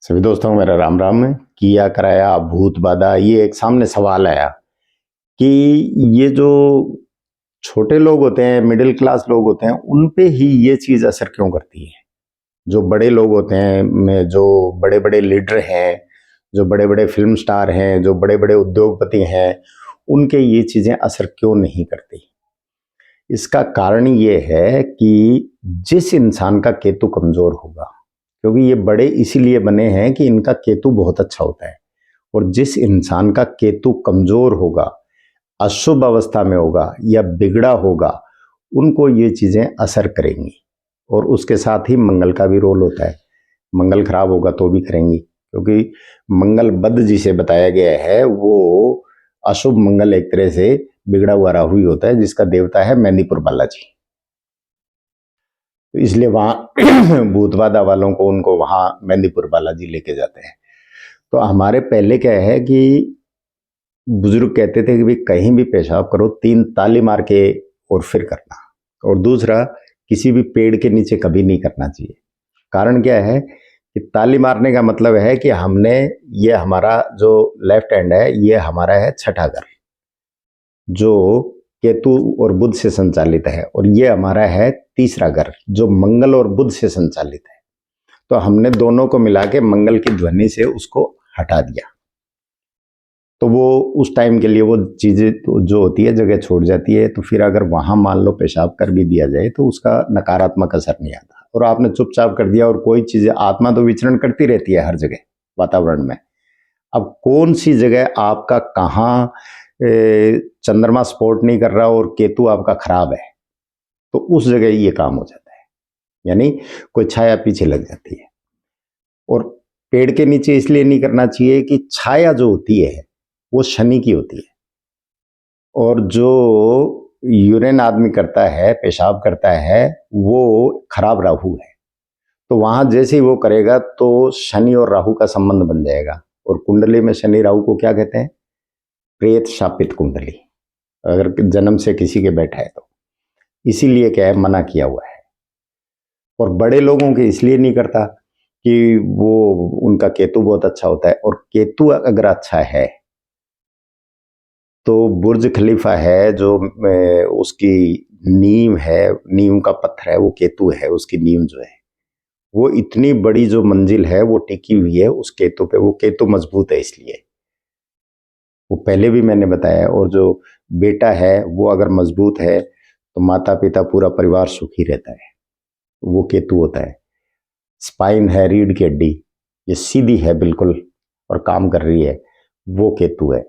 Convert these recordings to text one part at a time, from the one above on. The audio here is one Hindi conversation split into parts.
सभी दोस्तों को मेरा राम राम है। किया कराया भूत बाधा, ये एक सामने सवाल आया कि ये जो छोटे लोग होते हैं, मिडिल क्लास लोग होते हैं, उन पे ही ये चीज असर क्यों करती है। जो बड़े लोग होते हैं, जो बड़े बड़े लीडर हैं, जो बड़े बड़े फिल्म स्टार हैं, जो बड़े बड़े उद्योगपति हैं, उनके ये चीजें असर क्यों नहीं करती। इसका कारण ये है कि जिस इंसान का केतु कमजोर होगा, क्योंकि ये बड़े इसीलिए बने हैं कि इनका केतु बहुत अच्छा होता है, और जिस इंसान का केतु कमजोर होगा, अशुभ अवस्था में होगा या बिगड़ा होगा, उनको ये चीजें असर करेंगी। और उसके साथ ही मंगल का भी रोल होता है। मंगल खराब होगा तो भी करेंगी, क्योंकि मंगल बद जिसे बताया गया है वो अशुभ मंगल एक तरह से बिगड़ा हुआ राहु ही होता है, जिसका देवता है मेहंदीपुर बालाजी। तो इसलिए वहां भूत बाधा वालों को उनको वहां मेहंदीपुर बालाजी लेके जाते हैं। तो हमारे पहले क्या है कि बुजुर्ग कहते थे कि भाई कहीं भी पेशाब करो 3 ताली मार के और फिर करना, और दूसरा किसी भी पेड़ के नीचे कभी नहीं करना चाहिए। कारण क्या है कि ताली मारने का मतलब है कि हमने, ये हमारा जो लेफ्ट हैंड है ये हमारा है छठा घर, जो केतु और बुध से संचालित है, और ये हमारा है तीसरा घर जो मंगल और बुध से संचालित है। तो हमने दोनों को मिला के मंगल की ध्वनि से उसको हटा दिया, तो वो उस टाइम के लिए वो चीजें जो होती है जगह छोड़ जाती है। तो फिर अगर वहां मान लो पेशाब कर भी दिया जाए तो उसका नकारात्मक असर नहीं आता, और आपने चुपचाप कर दिया। और कोई चीजें, आत्मा तो विचरण करती रहती है हर जगह वातावरण में। अब कौन सी जगह आपका कहाँ चंद्रमा सपोर्ट नहीं कर रहा और केतु आपका खराब है, तो उस जगह ये काम हो जाता है, यानी कोई छाया पीछे लग जाती है। और पेड़ के नीचे इसलिए नहीं करना चाहिए कि छाया जो होती है वो शनि की होती है, और जो यूरिन आदमी करता है, पेशाब करता है, वो खराब राहु है। तो वहां जैसे ही वो करेगा तो शनि और राहु का संबंध बन जाएगा। और कुंडली में शनि राहु को क्या कहते हैं? प्रेत शापित कुंडली, अगर जन्म से किसी के बैठा है तो। इसीलिए क्या है, मना किया हुआ है। और बड़े लोगों के इसलिए नहीं करता कि वो, उनका केतु बहुत अच्छा होता है। और केतु अगर अच्छा है तो बुर्ज खलीफा है जो उसकी नींव है, नींव का पत्थर है वो केतु है, उसकी नींव जो है वो इतनी बड़ी जो मंजिल है वो टिकी हुई है उस केतु पे। वो केतु मजबूत है, इसलिए वो पहले भी मैंने बताया। और जो बेटा है वो अगर मजबूत है तो माता पिता पूरा परिवार सुखी रहता है, वो केतु होता है। स्पाइन है, रीढ़ की हड्डी, ये सीधी है बिल्कुल और काम कर रही है, वो केतु है।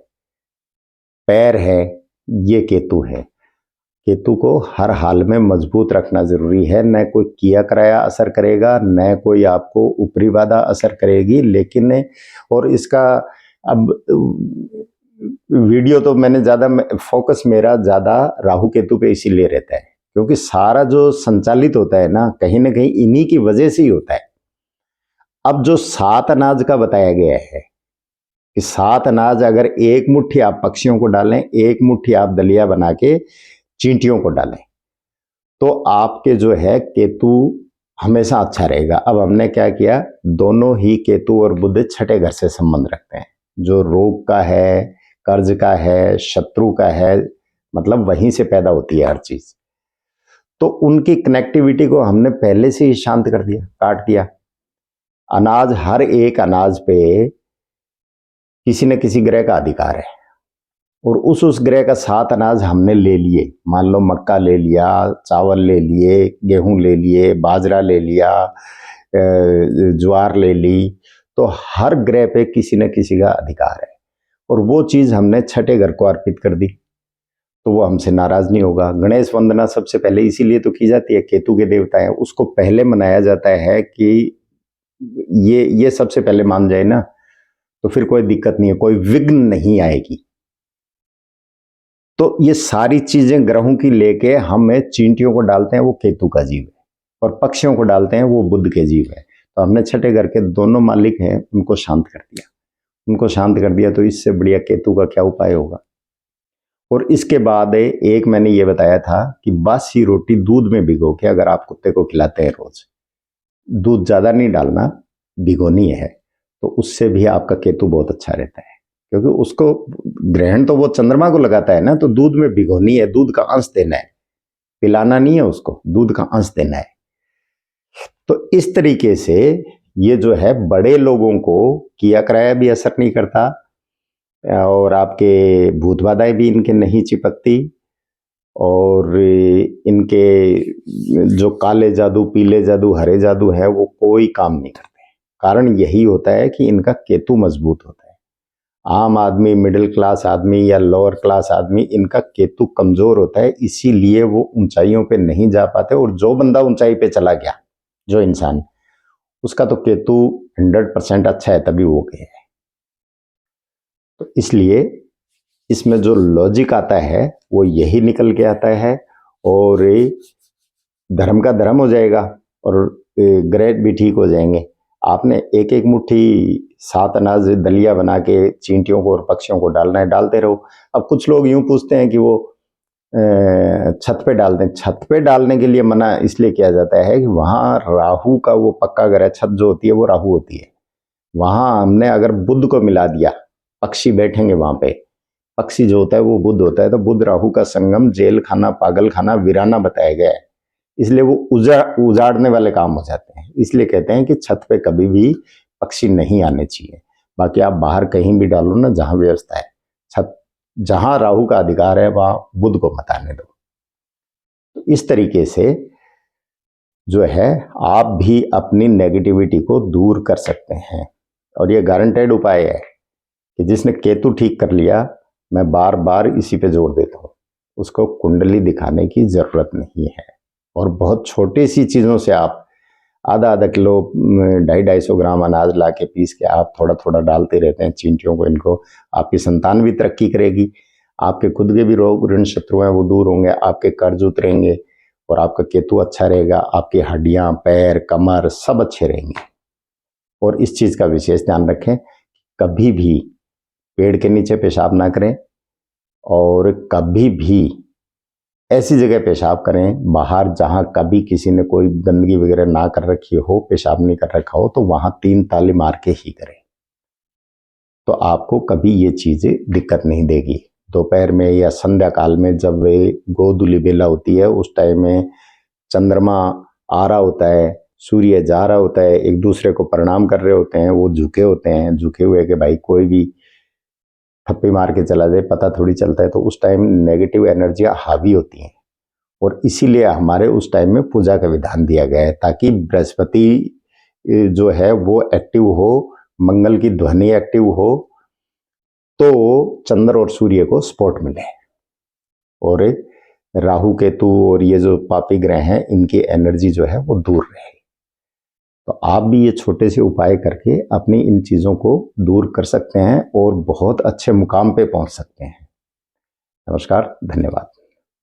पैर है, ये केतु है। केतु को हर हाल में मजबूत रखना जरूरी है। न कोई किया कराया असर करेगा, न कोई आपको ऊपरी बाधा असर करेगी। लेकिन और इसका अब वीडियो तो मैंने ज्यादा, फोकस मेरा ज्यादा राहु केतु पे इसीलिए रहता है क्योंकि सारा जो संचालित होता है ना कहीं इन्हीं की वजह से ही होता है। अब जो 7 अनाज का बताया गया है कि 7 अनाज अगर एक मुट्ठी आप पक्षियों को डालें, एक मुट्ठी आप दलिया बना के चींटियों को डालें, तो आपके जो है केतु हमेशा अच्छा रहेगा। अब हमने क्या किया, दोनों ही केतु और बुध छठे घर से संबंध रखते हैं। जो रोग का है, कर्ज का है, शत्रु का है, मतलब वहीं से पैदा होती है हर चीज। तो उनकी कनेक्टिविटी को हमने पहले से ही शांत कर दिया, काट दिया। अनाज, हर एक अनाज पे किसी न किसी ग्रह का अधिकार है, और उस ग्रह का 7 अनाज हमने ले लिए। मान लो मक्का ले लिया, चावल ले लिए, गेहूं ले लिए, बाजरा ले लिया, ज्वार ले ली, तो हर ग्रह पे किसी न किसी का अधिकार है। और वो चीज हमने छठे घर को अर्पित कर दी, तो वो हमसे नाराज नहीं होगा। गणेश वंदना सबसे पहले इसीलिए तो की जाती है, केतु के देवता है, उसको पहले मनाया जाता है कि ये सबसे पहले मान जाए ना, तो फिर कोई दिक्कत नहीं है, कोई विघ्न नहीं आएगी। तो ये सारी चीजें ग्रहों की लेके हम चींटियों को डालते हैं, वो केतु का जीव है, और पक्षियों को डालते हैं, वो बुध के जीव है। तो हमने छठे घर के दोनों मालिक हैं, उनको शांत कर दिया। उनको शांत कर दिया तो इससे बढ़िया केतु का क्या उपाय होगा। और इसके बाद एक मैंने ये बताया था कि बासी रोटी दूध में भिगो के अगर आप कुत्ते को खिलाते हैं रोज, दूध ज्यादा नहीं डालना, भिगोनी है, तो उससे भी आपका केतु बहुत अच्छा रहता है, क्योंकि उसको ग्रहण तो वो चंद्रमा को लगाता है ना, तो दूध में भिगोनी है, दूध का अंश देना है, पिलाना नहीं है उसको, दूध का अंश देना है। तो इस तरीके से ये जो है बड़े लोगों को किया कराया भी असर नहीं करता, और आपके भूत बाधाएं भी इनके नहीं चिपकती, और इनके जो काले जादू, पीले जादू, हरे जादू है वो कोई काम नहीं करते। कारण यही होता है कि इनका केतु मजबूत होता है। आम आदमी, मिडिल क्लास आदमी या लोअर क्लास आदमी, इनका केतु कमजोर होता है, इसीलिए वो ऊंचाइयों पे नहीं जा पाते। और जो बंदा ऊंचाई पे चला गया, जो इंसान, उसका तो केतु 100% अच्छा है, तभी वो गया है। तो इसलिए इसमें जो लॉजिक आता है वो यही निकल के आता है, और धर्म का धर्म हो जाएगा और ग्रेड भी ठीक हो जाएंगे। आपने एक एक मुट्ठी 7 अनाज दलिया बना के चींटियों को और पक्षियों को डालना है, डालते रहो। अब कुछ लोग यूं पूछते हैं कि वो छत पे डाल दें। छत पे डालने के लिए मना इसलिए किया जाता है कि वहां राहु का वो पक्का घर है, छत जो होती है वो राहु होती है। वहां हमने अगर बुध को मिला दिया, पक्षी बैठेंगे वहां पे, पक्षी जो होता है वो बुध होता है, तो बुध राहु का संगम जेल खाना, पागल खाना, वीराना बताया गया है। इसलिए वो उजाड़ने वाले काम हो जाते हैं। इसलिए कहते हैं कि छत पे कभी भी पक्षी नहीं आने चाहिए। बाकी आप बाहर कहीं भी डालो ना, जहां व्यवस्था है, छत जहां राहु का अधिकार है वहां बुध को मत आने दो। तो इस तरीके से जो है आप भी अपनी नेगेटिविटी को दूर कर सकते हैं, और ये गारंटेड उपाय है कि जिसने केतु ठीक कर लिया, मैं बार बार इसी पे जोर देता हूं, उसको कुंडली दिखाने की जरूरत नहीं है। और बहुत छोटी सी चीजों से आप आधा आधा किलो, 250-250 ग्राम अनाज ला के पीस के आप थोड़ा थोड़ा डालते रहते हैं चींटियों को, इनको, आपकी संतान भी तरक्की करेगी, आपके खुद के भी रोग ऋण शत्रु हैं वो दूर होंगे, आपके कर्ज उतरेंगे, और आपका केतु अच्छा रहेगा, आपकी हड्डियां, पैर, कमर सब अच्छे रहेंगे। और इस चीज का विशेष ध्यान रखें, कभी भी पेड़ के नीचे पेशाब ना करें, और कभी भी ऐसी जगह पेशाब करें बाहर जहां कभी किसी ने कोई गंदगी वगैरह ना कर रखी हो, पेशाब नहीं कर रखा हो, तो वहां 3 ताली मार के ही करें। तो आपको कभी ये चीजें दिक्कत नहीं देगी। दोपहर में या संध्या काल में जब वे गोधूली बेला होती है, उस टाइम में चंद्रमा आ रहा होता है, सूर्य जा रहा होता है, एक दूसरे को प्रणाम कर रहे होते हैं, वो झुके होते हैं, झुके हुए कि भाई कोई भी थप्पी मार के चला जाए पता थोड़ी चलता है। तो उस टाइम नेगेटिव एनर्जियां हावी होती हैं, और इसीलिए हमारे उस टाइम में पूजा का विधान दिया गया है, ताकि बृहस्पति जो है वो एक्टिव हो, मंगल की ध्वनि एक्टिव हो, तो चंद्र और सूर्य को सपोर्ट मिले, और राहु केतु और ये जो पापी ग्रह हैं इनकी एनर्जी जो है वो दूर रहे। तो आप भी ये छोटे से उपाय करके अपनी इन चीजों को दूर कर सकते हैं और बहुत अच्छे मुकाम पे पहुंच सकते हैं। नमस्कार, धन्यवाद।